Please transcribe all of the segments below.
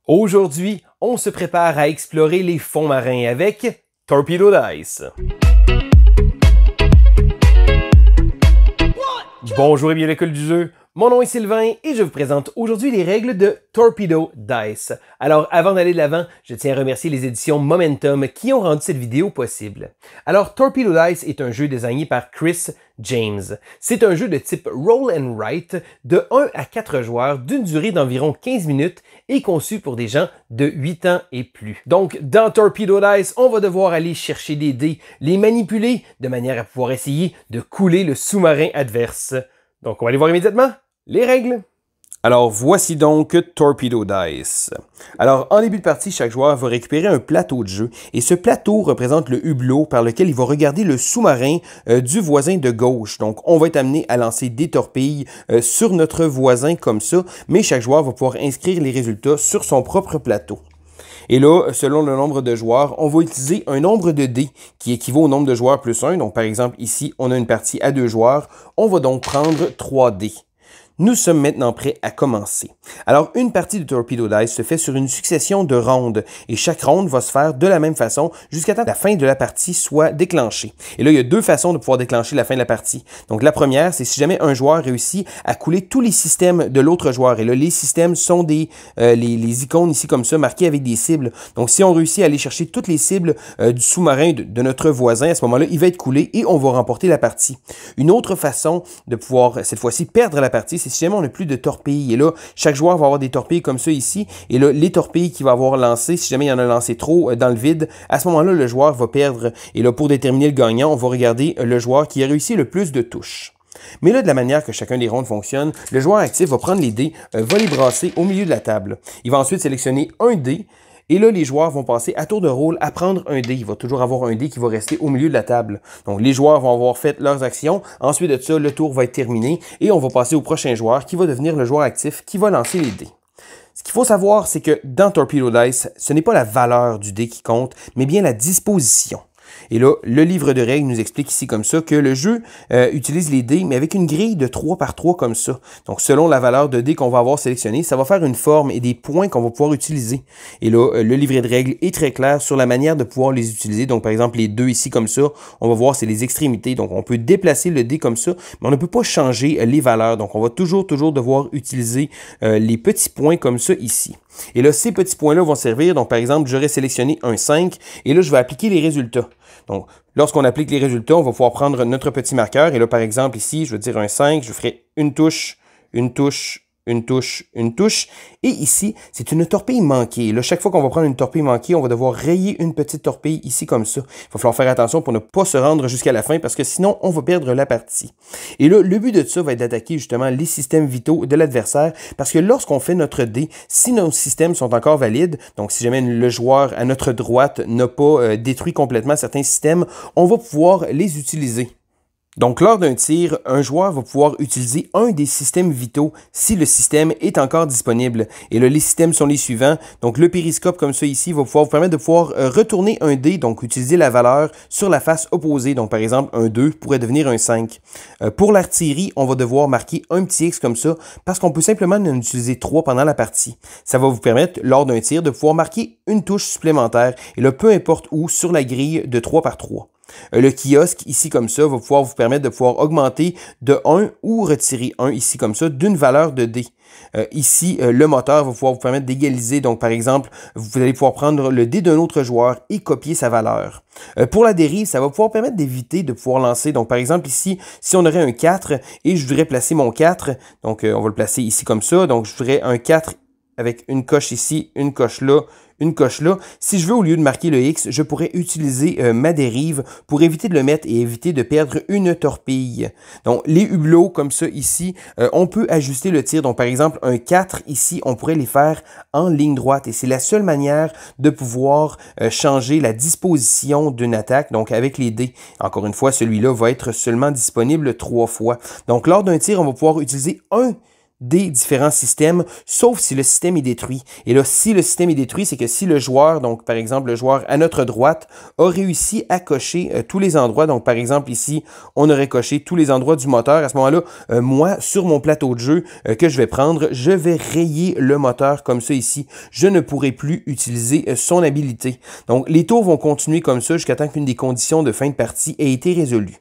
Aujourd'hui, on se prépare à explorer les fonds marins avec Torpedo Dice. Bonjour et bienvenue à l'école du jeu. Mon nom est Sylvain et je vous présente aujourd'hui les règles de Torpedo Dice. Alors avant d'aller de l'avant, je tiens à remercier les éditions Momentum qui ont rendu cette vidéo possible. Alors Torpedo Dice est un jeu designé par Chris James. C'est un jeu de type Roll and Write de 1 à 4 joueurs d'une durée d'environ 15 minutes et conçu pour des gens de 8 ans et plus. Donc dans Torpedo Dice, on va devoir aller chercher des dés, les manipuler de manière à pouvoir essayer de couler le sous-marin adverse. Donc on va aller voir immédiatement les règles. Alors, voici donc Torpedo Dice. Alors, en début de partie, chaque joueur va récupérer un plateau de jeu et ce plateau représente le hublot par lequel il va regarder le sous-marin du voisin de gauche. Donc, on va être amené à lancer des torpilles sur notre voisin comme ça, mais chaque joueur va pouvoir inscrire les résultats sur son propre plateau. Et là, selon le nombre de joueurs, on va utiliser un nombre de dés qui équivaut au nombre de joueurs plus 1. Donc, par exemple, ici, on a une partie à 2 joueurs. On va donc prendre 3 dés. Nous sommes maintenant prêts à commencer. Alors, une partie de Torpedo Dice se fait sur une succession de rondes et chaque ronde va se faire de la même façon jusqu'à temps que la fin de la partie soit déclenchée. Et là, il y a deux façons de pouvoir déclencher la fin de la partie. Donc, la première, c'est si jamais un joueur réussit à couler tous les systèmes de l'autre joueur. Et là, les systèmes sont les icônes ici comme ça, marquées avec des cibles. Donc, si on réussit à aller chercher toutes les cibles du sous-marin de notre voisin, à ce moment-là, il va être coulé et on va remporter la partie. Une autre façon de pouvoir, cette fois-ci, perdre la partie, c'est si jamais on n'a plus de torpilles. Et là, chaque joueur va avoir des torpilles comme ça ici. Et là, les torpilles qu'il va avoir lancées, si jamais il en a lancé trop dans le vide, à ce moment-là, le joueur va perdre. Et là, pour déterminer le gagnant, on va regarder le joueur qui a réussi le plus de touches. Mais là, de la manière que chacun des rondes fonctionne, le joueur actif va prendre les dés, va les brasser au milieu de la table. Il va ensuite sélectionner un dé. Et là, les joueurs vont passer à tour de rôle à prendre un dé. Il va toujours avoir un dé qui va rester au milieu de la table. Donc, les joueurs vont avoir fait leurs actions. Ensuite de ça, le tour va être terminé et on va passer au prochain joueur qui va devenir le joueur actif qui va lancer les dés. Ce qu'il faut savoir, c'est que dans Torpedo Dice, ce n'est pas la valeur du dé qui compte, mais bien la disposition. Et là, le livre de règles nous explique ici comme ça que le jeu utilise les dés, mais avec une grille de 3 par 3 comme ça. Donc, selon la valeur de dés qu'on va avoir sélectionné, ça va faire une forme et des points qu'on va pouvoir utiliser. Et là, le livret de règles est très clair sur la manière de pouvoir les utiliser. Donc, par exemple, les 2 ici comme ça, on va voir c'est les extrémités. Donc, on peut déplacer le dé comme ça, mais on ne peut pas changer les valeurs. Donc, on va toujours devoir utiliser les petits points comme ça ici. Et là, ces petits points-là vont servir. Donc, par exemple, j'aurais sélectionné un 5 et là, je vais appliquer les résultats. Donc, lorsqu'on applique les résultats, on va pouvoir prendre notre petit marqueur. Et là, par exemple, ici, je vais dire un 5, je ferai une touche, une touche, une touche, une touche. Et ici, c'est une torpille manquée. Là, chaque fois qu'on va prendre une torpille manquée, on va devoir rayer une petite torpille ici comme ça. Il va falloir faire attention pour ne pas se rendre jusqu'à la fin parce que sinon, on va perdre la partie. Et là, le but de ça va être d'attaquer justement les systèmes vitaux de l'adversaire parce que lorsqu'on fait notre dé, si nos systèmes sont encore valides, donc si jamais le joueur à notre droite n'a pas détruit complètement certains systèmes, on va pouvoir les utiliser. Donc, lors d'un tir, un joueur va pouvoir utiliser un des systèmes vitaux si le système est encore disponible. Et là, les systèmes sont les suivants. Donc, le périscope, comme ça ici, va pouvoir vous permettre de pouvoir retourner un dé, donc utiliser la valeur sur la face opposée. Donc, par exemple, un 2 pourrait devenir un 5. Pour l'artillerie, on va devoir marquer un petit X comme ça parce qu'on peut simplement en utiliser 3 pendant la partie. Ça va vous permettre, lors d'un tir, de pouvoir marquer une touche supplémentaire. Et là, peu importe où, sur la grille de 3 par 3. Le kiosque, ici comme ça, va pouvoir vous permettre de pouvoir augmenter de 1 ou retirer 1, ici comme ça, d'une valeur de dé. Ici, le moteur va pouvoir vous permettre d'égaliser. Donc, par exemple, vous allez pouvoir prendre le dé d'un autre joueur et copier sa valeur. Pour la dérive, ça va pouvoir permettre d'éviter de pouvoir lancer. Donc, par exemple, ici, si on aurait un 4 et je voudrais placer mon 4, donc on va le placer ici comme ça. Donc, je voudrais un 4 avec une coche ici, une coche là, une coche là. Si je veux, au lieu de marquer le X, je pourrais utiliser ma dérive pour éviter de le mettre et éviter de perdre une torpille. Donc, les hublots comme ça ici, on peut ajuster le tir. Donc, par exemple, un 4 ici, on pourrait les faire en ligne droite. Et c'est la seule manière de pouvoir changer la disposition d'une attaque, donc avec les dés. Encore une fois, celui-là va être seulement disponible 3 fois. Donc, lors d'un tir, on va pouvoir utiliser un des différents systèmes, sauf si le système est détruit. Et là, si le système est détruit, c'est que si le joueur, donc par exemple le joueur à notre droite, a réussi à cocher tous les endroits, donc par exemple ici, on aurait coché tous les endroits du moteur, à ce moment-là, moi, sur mon plateau de jeu que je vais prendre, je vais rayer le moteur comme ça ici. Je ne pourrai plus utiliser son habilité. Donc les tours vont continuer comme ça jusqu'à temps qu'une des conditions de fin de partie ait été résolue.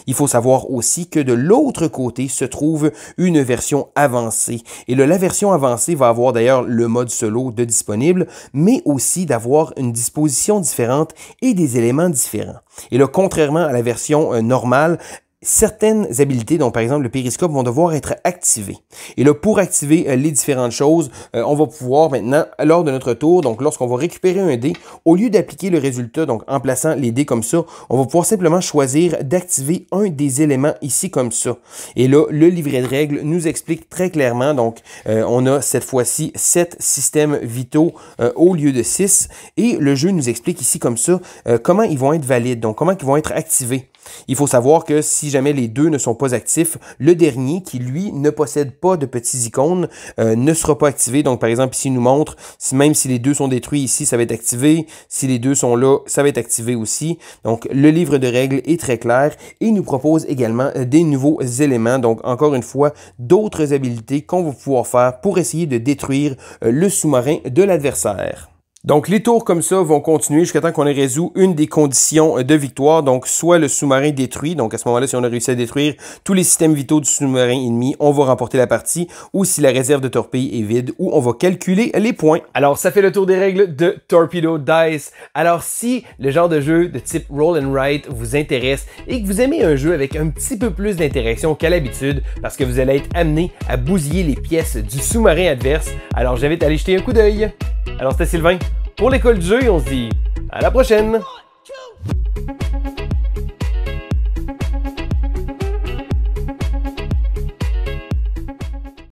Il faut savoir aussi que de l'autre côté se trouve une version avancée. Et là, la version avancée va avoir d'ailleurs le mode solo de disponible, mais aussi d'avoir une disposition différente et des éléments différents. Et là, contrairement à la version normale, certaines habilités, donc par exemple le périscope, vont devoir être activées. Et là, pour activer les différentes choses, on va pouvoir maintenant, lors de notre tour, donc lorsqu'on va récupérer un dé, au lieu d'appliquer le résultat, donc en plaçant les dés comme ça, on va pouvoir simplement choisir d'activer un des éléments ici comme ça. Et là, le livret de règles nous explique très clairement, donc on a cette fois-ci 7 systèmes vitaux au lieu de 6, et le jeu nous explique ici comme ça comment ils vont être valides, donc comment ils vont être activés. Il faut savoir que si jamais les deux ne sont pas actifs, le dernier, qui lui ne possède pas de petits icônes, ne sera pas activé. Donc par exemple, ici il nous montre, même si les deux sont détruits ici, ça va être activé. Si les deux sont là, ça va être activé aussi. Donc le livre de règles est très clair et nous propose également des nouveaux éléments. Donc encore une fois, d'autres habilités qu'on va pouvoir faire pour essayer de détruire le sous-marin de l'adversaire. Donc, les tours comme ça vont continuer jusqu'à temps qu'on ait résolu une des conditions de victoire. Donc, soit le sous-marin détruit. Donc, à ce moment-là, si on a réussi à détruire tous les systèmes vitaux du sous-marin ennemi, on va remporter la partie. Ou si la réserve de torpilles est vide, ou on va calculer les points. Alors, ça fait le tour des règles de Torpedo Dice. Alors, si le genre de jeu de type Roll and Write vous intéresse et que vous aimez un jeu avec un petit peu plus d'interaction qu'à l'habitude, parce que vous allez être amené à bousiller les pièces du sous-marin adverse, alors j'invite à aller jeter un coup d'œil. Alors, c'était Sylvain pour l'école du jeu et on se dit à la prochaine!